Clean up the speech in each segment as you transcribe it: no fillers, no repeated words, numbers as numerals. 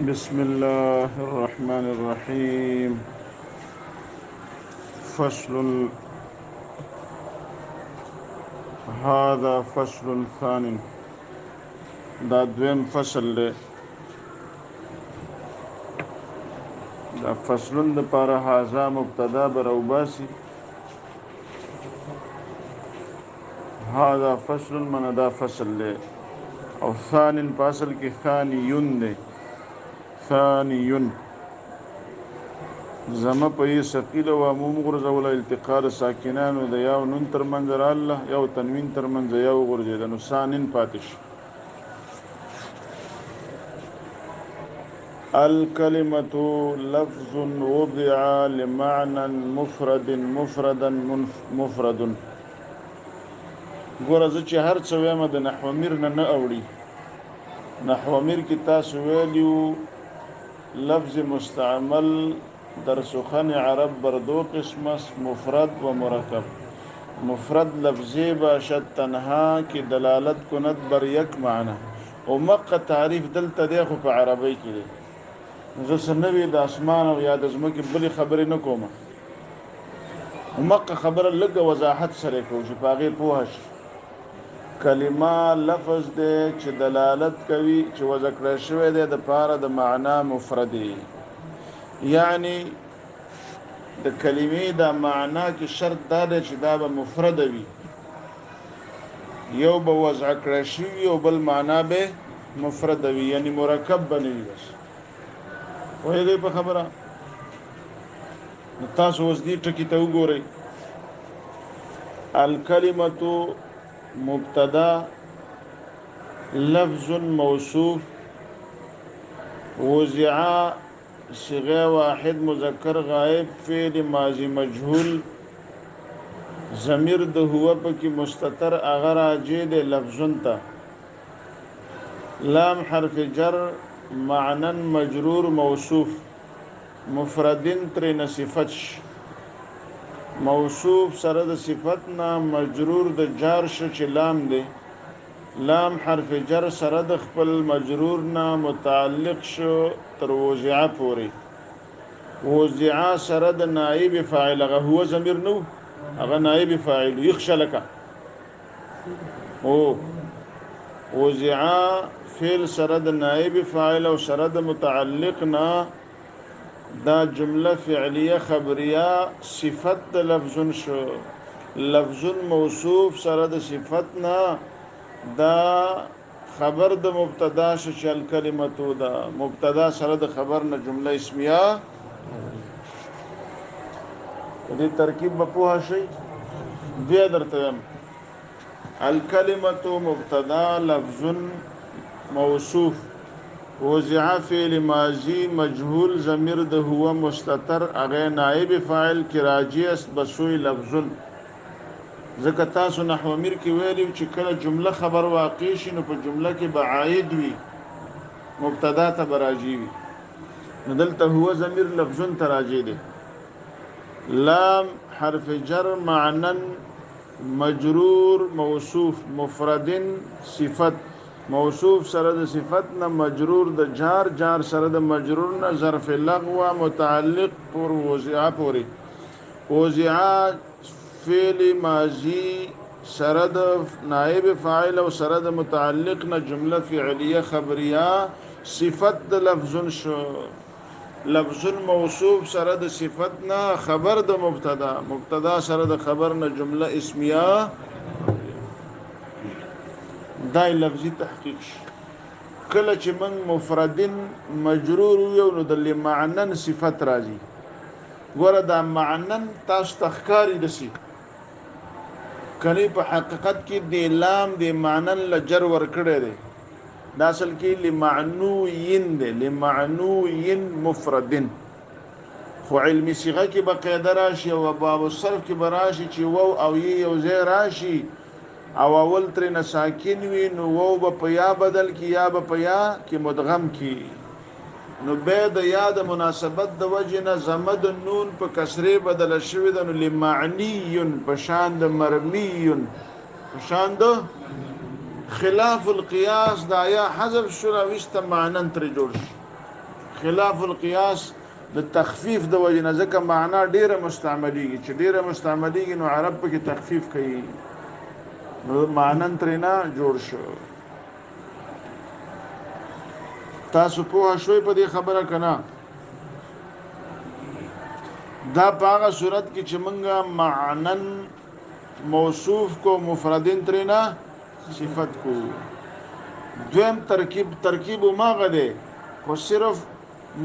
بسم الله الرحمن الرحيم. فصل. هذا فصل ثاني. دا دویم فصل دی. دا فصلون د پاره هذا مبتدا بروباسی. هذا فصل من دا فصل دی او ثانین فصل کی ثانیون دی. ثانیون زما په یې ثقيله و عموم غرزول التقاء ساکنانو د یاو نون تر منځ الله یو تنوین تر منځ یو غرزیدل نو ثانین پاتش. الكلمة لفظ وضع لمعنى مفرد مفردا مفرد. ګوره زه چې هر څه وایم د نحو میر نه اوړي. نحو میر کې تاسو ویلیو لفظ مستعمل در سخن عرب بر دو قسم است، مفرد و مرکب. مفرد لفظی باشد تنها که دلالت کند بر یک معنی و مقه تعریف دلته دی خو په عربی کې دی. زه سنوي د اسمان او یا د ځمکې بلې خبرې نه کوم. مقه خبره لږه وضاحت سره کوم چې په هغې پوه شي. کلمه لفظ دی چې دلالت کوي چې وضع کړی شوی دی د پاره د معنا مفردی. یعنی د کلمې د معنا کې شرط دا دی چې دا به مفرد وي، یو به وضع کړی شوی او بل معنا به مفرد وي، یعنی مرکب به نه وي. بس پوهېږئ په خبره؟ نو تاسو اوس دې ټکي ته وګورئ. الکلمة مبتدا لفظ موصوف وضع صيغه واحد مذکر غائب فعل ماضی مجهول ضمیر د هو پکې مستتر اگر راجع د لفظن ته. لام حرف جر معنا مجرور موصوف مفردن تر صفت موصوف سره د صفت نه مجرور د جار ش چې لام دی. لام حرف جر سره د خپل مجرور نه متعلق شو تر وضع پورې. وضع سره د نائب فاعل هغه هو ضمیر نو هغه نائب فاعل یخشى لك. او وضع فعل سره د نائب فاعل او سره د متعلق نه دا جمله فعلیه خبریه صفت د لفظ شو. لفظ موصوف سره د صفت نه دا خبر د مبتدا شو چې الکلمتو دا مبتدا سره د خبر نه جمله اسمیه. دې ترکیب په پوه شئ. بیا درته الکلمتو مبتدا لفظ موصوف وضع فعل ماضی مجهول ضمیر د هو مستتر اغه نائب فاعل کی راجی است بسوی لفظ. ځکه تاسو نحو میر کې ویلو چې کله جمله خبر واقع شي نو په جمله کې به عائد وي، مبتدا ته به راجی وي. نو دلته هو ضمیر لفظ ته راجی دی. لام حرف جر معنا مجرور موصوف مفردن صفت موصوف سره د صفت نه مجرور د جار جار سره د مجرور نه ظرف لغو متعلق پر وضع پوری. وضع فعل ماضی سره د نائب فاعل او سره د متعلق نه جمله فعلیه خبریه صفت د لفظ شو. لفظ موصوف سره د صفت نه خبر د مبتدا، مبتدا سره د خبر نه جمله اسمیه. دای لفظي تحقیق شي. کله چې من مفردن مجرور یو نو د لمعنن صفت راځي. ګوره دا معنن تاسو تخکاری دسی کله په حقیقت کې د لام د معنن لجر ور کړی دی. دا اصل کې لمعنوین دی، لمعنوین مفردن. خو علمی صيغه کې بقاعده راشي او باب الصرف کې براشي چې وو او یو ځای راشي او اول تر نه ساکن وي نو وو په یا بدل کی یا په یا کې مدغم کی. نو به د یا د مناسبت د وجه نه زمد نون په کسره بدل شوی د لمعنی په شان د مرمی په شان د خلاف القياس دا یا حذف شو وشت معنن تر جوړ شي. خلاف القياس د تخفیف د وجه نه ځکه معنا ډیره مستعملېږي چې ډیره مستعملېږي نو عرب پکې تخفیف کوي نو معنن ترې نه جوړ شو تاسو پوه شوي په دې خبره که نه دا په هغه صورت کې چې موږ معنن موصوف کو مفردین ترې نه صفت کو دویم ترکیب ماغه دی خو صرف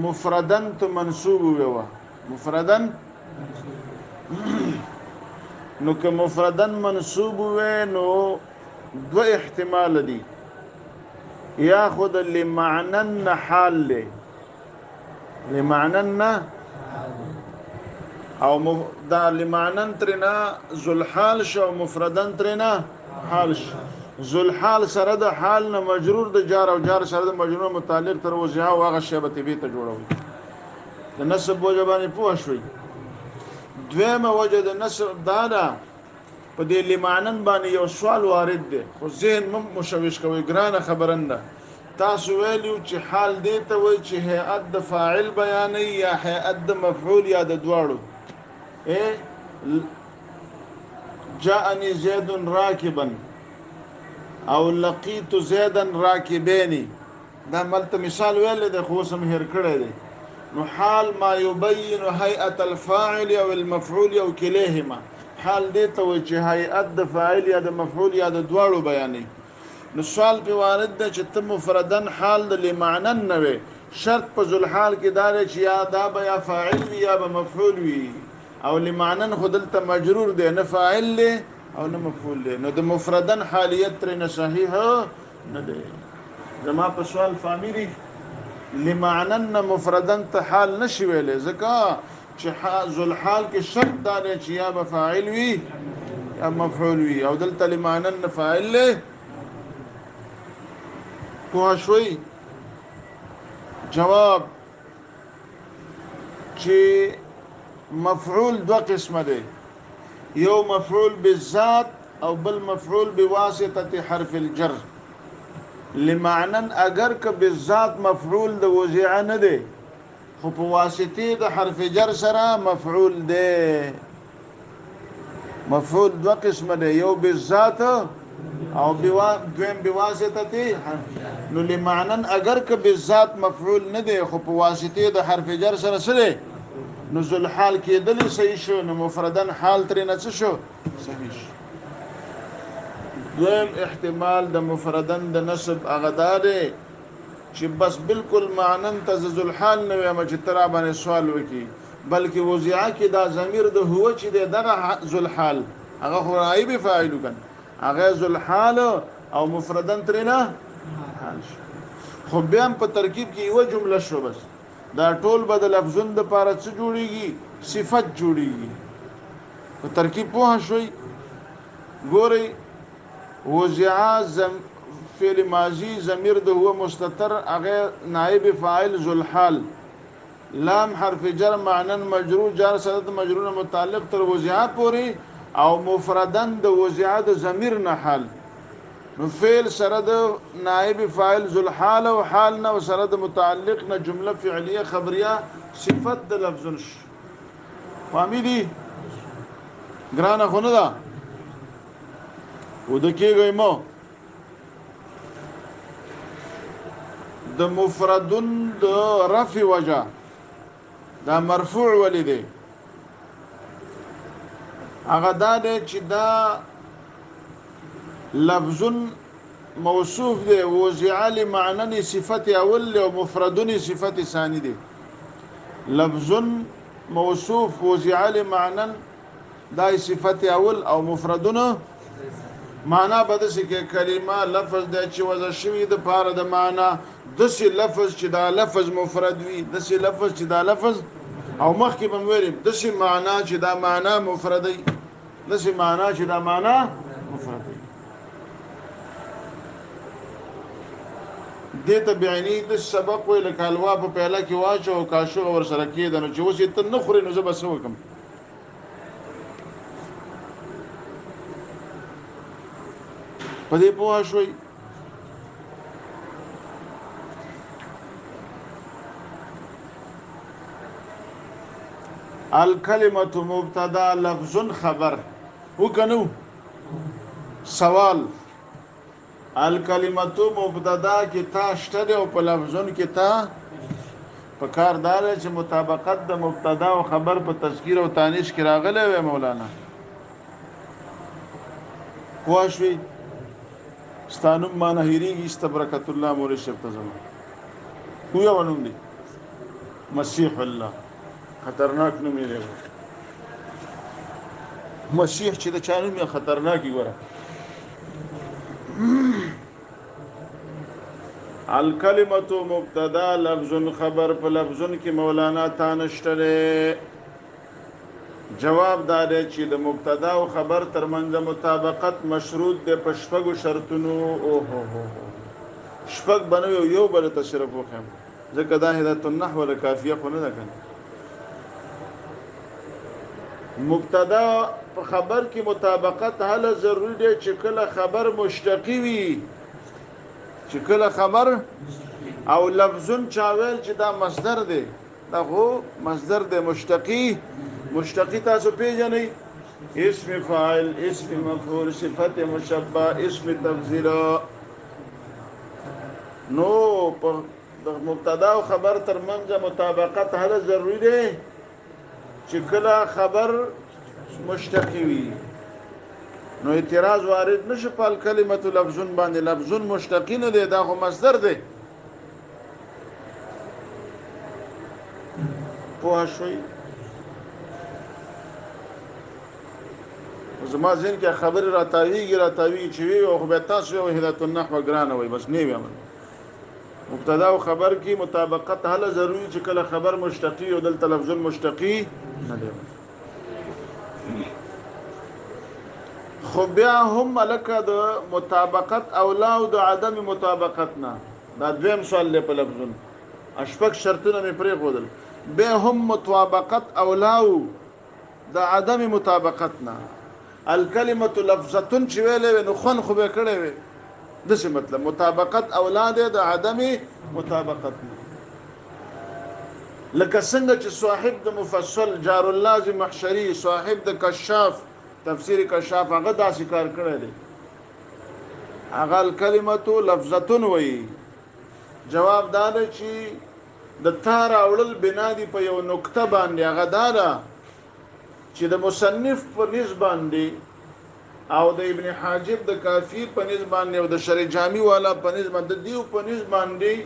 مفردن تو منصوب ویوه مفردن نو که مفردن منصوب وی نو دو احتمال دی یا خود لمعنن حال لی لمعنن او دا لمعنن ترنا ذوالحال شو مفردن ترنا حال شو ذوالحال سره د حال نه مجرور د جار او جار سره د مجرور متعلق تر وضعه او هغه شی به ته جوړوي د نسب وجه باندې پوه شوي دویمه وجه د نسب دا ده په دې لمعنن باندې یو سوال وارد دی خو ذهن مشوش کوي ګرانه خبرنده تاسو ویلو چې حال دی ته وایي چې هيئت د فاعل بیانوي یا هيئت د مفعول یا د دواړو جاءني زيد راكبا او لقيت زيدا راكبين دا ملته مثال ویل دی خو سم هیر کړی دی نو حال ما يبين هيئه الفاعل او المفعول او كليهما حال دی ته وایي چې هيئت د فاعل یا د مفعول یا د دواړو بیانوي نو سوال په وارد ده چې ته مفردن حال د لمعنن نه وي شرط په ذوالحال کې دا چې یا دا به یا فاعل وي یا به مفعول وي او لمعنن خودلته مجرور دی نه فاعل له او نه مفعول له نو د مفردن حالیت تر نه صحیح نه دی زما په سوال فامیری لمعنن مفردن ته حال نشي ویلې ځکه چې ذوالحال کې شرط دا چې یا به فاعل وي یا مفعول وي او دلته لمعنن فاعل له پوه شوي جواب چې مفعول دو قسمه دی یو مفعول بالذات او بل مفعول بواسطه حرف الجر لمعنن اگر که بالذات مفعول د وضع نه دی خو په واسطه د حرف جر سره مفعول دی مفعول دو قسمه دی یو بالذات او دویم بواسطه نو لمعنن اگر که بالذات مفعول نه دی خو په واسطه د حرف جر سره سره نو ذوالحال کېدل صحیح شو نو مفردن حال ترې نه څه شو صحیح شو دویم احتمال د مفردن د نسب هغه دا دی چې بس بالکل معنن ته ذوالحال نه وایم چې ترا باندې سوال وکي بلکې وضعه کې دا ضمیر د هو چې دغه ذوالحال هغه خو غایب فاعل کن هغه ذوالحال او مفردن ترې نه حال شو خو بیا په ترکیب کې یو جمله شو بس دا ټول به د لفظون د پاره څه جوړیږي صفت جوړیږي په ترکیب پوه شوي ګورئ وضع فعل ماضی ضمیر د هو مستتر هغه نائب فاعل ذوالحال لام حرف جر معنن مجرور جار سره د مجرور متعلق تر وضع پورې او مفردن د وضع د ضمیر نه حال نو فعل سره د نائب فاعل ذوالحال او حال نه سره د متعلق نه جمله فعلیه خبریه صفت د لفظ فهمی دي ګرانه خو نه ده و د کېږئ مو د مفردن د رفع وجه دا مرفوع ولی دی هغه دا دی چې دا لفظ موصوف دی وضع لمعنن صفت اول او مفردن صفت ثانی دی لفظ موصوف وضع لمعنن دا صفت اول او مفردن معنا بده چې کلمه لفظ د چې وضع شوی د پاره د معنا دسی لفظ چې دا لفظ مفرد وي دسی لفظ چې دا لفظ او مخکې به ویل دسی معنا چې دا معنا مفردی دسی معنا چې دا معنا مفردی دته بیانی د سبق ویل کالوا په پهلا کې واچو او کاشو ور سره کېد نو چې وسې ته نه خوري نو زه بس وکم پدې پوه شوي الکلمه مبتدا لفظ خبر هو کنو سوال الکلمه مبتدا کی تا شته او په لفظون کی تا په کار دار چې مطابقت د مبتدا او خبر په تذکیر او تانیث کې راغله و مولانا خواشوي ستانم ما نهيريږي استبرکت الله مولوی شیخ تزم خو یو نوم دی مسیح الله خطرناک نوم یې دی مسیح چې د چانو می خطرناکي وره الکلمه مبتدا لفظ خبر په لفظن کې مولانا تانشتره جواب دار چې د مبتدا او خبر ترمنځ مطابقت مشروط د پشپغو شرطونو او هو شپږ بنو یو بل تشرف وخم ځکه دا هدایت النحو ولا کافیه خو نه ده کنه مبتدا په خبر کې مطابقت هله ضروری دی چې کله خبر مشتقی وي چې کله خبر او لفظون چاویل چې دا مصدر دی دا خو مصدر دی مشتقی تاسو پیژنئ اسم فاعل اسم مفعول صفت مشبہ اسم تفضیل نو په مبتدا او خبر ترمنځ مطابقت هله ضروری دی چې کله خبر مشتقی وي نو اعتراض وارد نشه په کلمه لفظون باندې لفظون مشتقی نه دی دا خو مصدر دی په شوي زما ځین کې خبر راتاویږي چې وي او به تاسو یو هدایت النحو ګرانه وي بس نه وي مبتدا او خبر کی مطابقت هله ضروری چې کله خبر مشتقی او دلته لفظ مشتقی نه دی خو بیا هم ملکه د مطابقت اولا او د عدم مطابقت نه دا دویم سوال له په لفظون اشفق شرطونه مې پرې خودل به هم مطابقت اولا او د عدم مطابقت نه الکلمه لفظه چې ویلې نو خون خو به کړې وي دغه مطلب مطابقت اولاد د عدم مطابقت لکه څنګه چې صاحب د مفصل جار اللازم محشری صاحب د کشاف تفسیر کشاف هغه داسې کار کړی دی هغه الکلمه لفظه وی جواب دار چې د تار اولل بنا دی په یو نقطه باندې هغه دارا چې د مصنف په نسبت دی او د ابن حاجب د کافی په نسبت او د شری جامی والا په نسبت د دیو په نسبت دی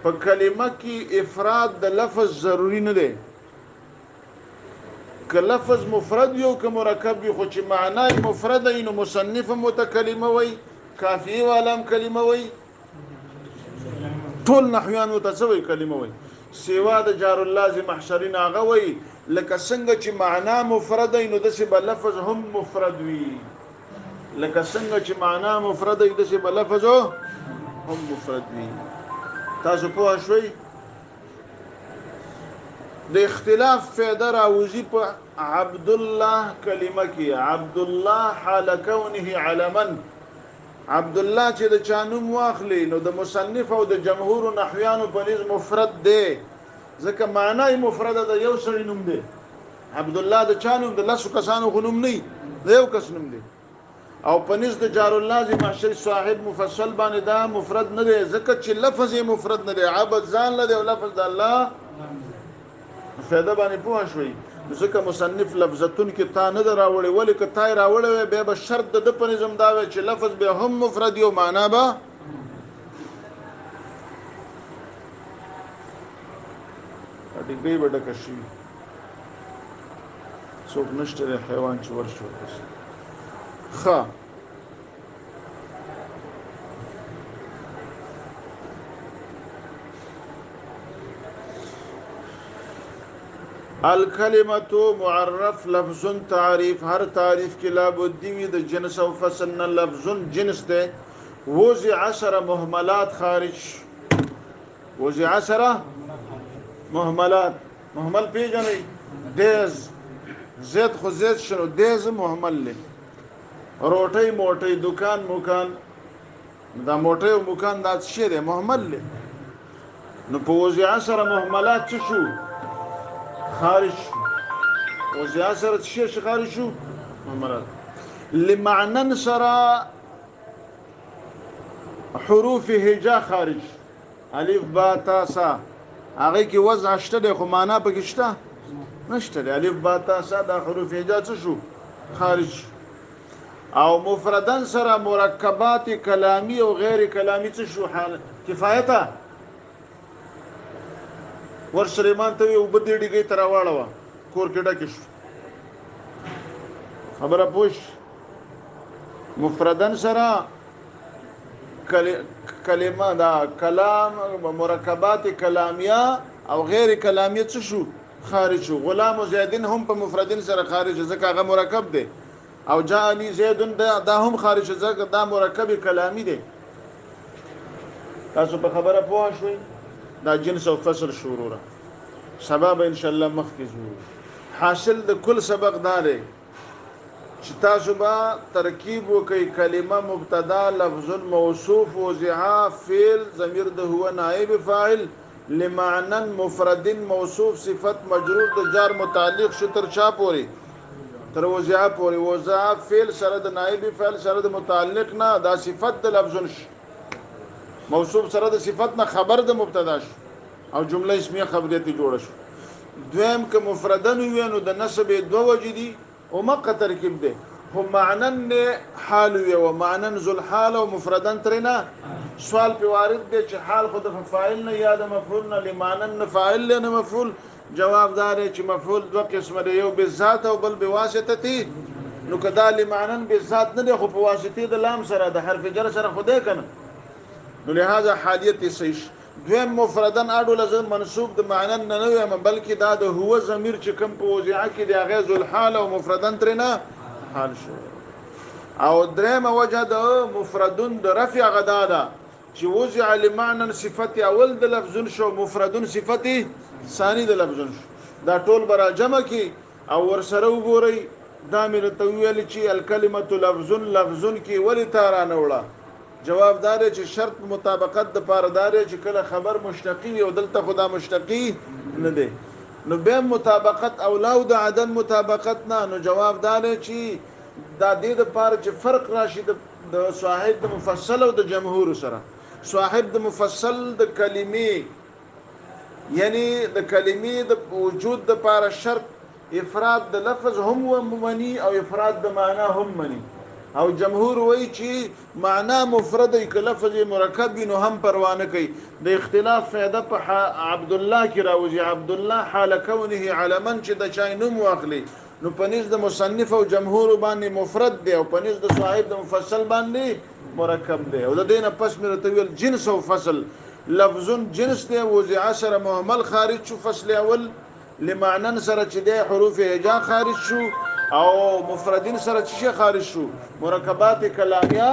په کلمه کې افراد د لفظ ضروری نه دی که لفظ مفرد یو که مرکب یو خو چې معنی مفرد اینو مصنف متکلمه وي کافی والا هم کلمه وي ټول نحویان متسوي کلمه وي سیوا د جار اللازم محشرین هغه وي لکه څنګه چې معنا مفرد نو د څه لفظ هم مفرد وي لکه څنګه چې معنا مفرد د څه لفظ هم مفرد وي تاسو په شوي د اختلاف فائدہ راوځي په عبد الله کلمه کې عبد الله حال كونه علما عبد الله چې د چانوم واخلي نو د مصنف او د جمهور نحویانو په نسبت مفرد دی ځکه معنی مفرد د یو سړي نوم دی عبد الله د چانوم د لاسو کسانو غنوم نه دی یو کس نوم دی او په نسبت جار اللازم محشر صاحب مفصل باندې دا مفرد نه دی ځکه چې لفظ مفرد نه دی عبد ځان له دی او لفظ د الله فائدہ باندې پوه شوي ځکه مصنف لفظتون کې تا نه راوړي ولی که تا راوړي به به شرط د په نظم دا وي چې لفظ به هم مفرد یو معنا به ډیګي بډه کشي څوک نشته حیوان چې ورشو ښه الکلمه معرف لفظ تعریف هر تعریف کې لابد وي د جنس او فصل نه لفظ جنس ده وضع 10 مهملات خارج وضع 10 مهملات مهمل پیژنئ دیز زید خو زید شنو دیز مهمل له روټي موټي دکان مکان دا موټي او مکان دا څه ده مهمل له نو په وضع 10 مهملات څه شو خارج وزع سره شي خارج شو مراد لمعنى سره حروف هجا خارج الف با تا سا هغه کې وضع شته خو معنا پکې شته نشته الف با تا سا د حروف هجا څه شو خارج او مفردن سره مرکبات کلامی او غیر کلامی څه شو حال کفایته ور سليمان ته یو بدې ډیګي تر واړه کور کې ډکه شو خبره پوښ مفردن سره کلمه دا کلام مرکبات کلامیه او غیر کلامیه څه شو خارج شو غلام و زیدین هم په مفردین سره خارج ځکه هغه مرکب دی او جاءنی زیدون دا هم خارج ځکه دا مرکب کلامی دی تاسو په خبره پوه شئ دا جنس او فصل شروع را سبب ان شاء الله مخکې حاصل د کل سبق دار چې تاسو به ترکیب وکي کلمه مبتدا لفظ موصوف وضع فعل ضمیر د هو نائب فاعل لمعنى مفرد موصوف صفت مجرور د جار متعلق شو تر چا پوری تر وضع پوری وضع فعل سره د نائب فاعل سره د متعلق نه دا صفت د لفظ موصوف سره د صفت نه خبر د مبتدا شو او جمله اسمیه خبریتی جوړه شو دویم که مفردن وینو د نسب دو وجدي او مقه ترکیب ده هم معنن حال وی او معنن ذل حال او مفردن ترنا سوال په وارد ده چې حال خود فاعل نه یا د مفعول نه لمعنن فاعل نه مفعول جواب دار چې مفعول دو قسم ده یو بالذات او بل بواسطه نو کدا لمعنن بالذات نه خو په واسطه د لام سره د حرف جر سره خوده کنه نو لهذا حالیت صحیح دویم مفردن اډو لزم منصوب د معنن نه نه بلکې دا د هو ضمیر چې کوم په وضع کې د غیظ الحال او مفردن ترنه حال شو او دریم وجه د مفردن د رفع غدادا چې وضع لمعنن صفت اول د لفظن شو مفردن صفت ثانی د لفظن شو دا ټول برا جمع کی او ور سره وګورئ دا مې تویل چې الکلمه لفظن کی ولی تارانه وړه جواب دار چې شرط مطابقت د پاردار چې کله خبر مشتقی او دلته خدا مشتقی نه دی نو به مطابقت اولاو د عدم مطابقت نه نو جواب دار چې دا د پار چې فرق راشي د صاحب د مفصل او د جمهور سره صاحب د مفصل د کلمې یعنی د کلمې د وجود د پار شرط افراد د لفظ هم منی او افراد د معنا هم منی او جمهور وای چې معنا مفرد ک لفظ مرکب نو هم پروانه کوي د اختلاف فائدہ په عبد الله کی راوځي عبد الله حال کونه علما چې د چای نوم واخلي نو پنځ د مصنف او جمهور باندې مفرد دی او پنځ د صاحب د مفصل باندې مرکب دی او د دینه پس مې تویل جنس او فصل لفظ جنس دی وضع سره مهمل خارج شو فصل اول لمعنن سره چې د حروف هجا خارج شو او مفردین سره چې خارج شو مرکبات کلامیه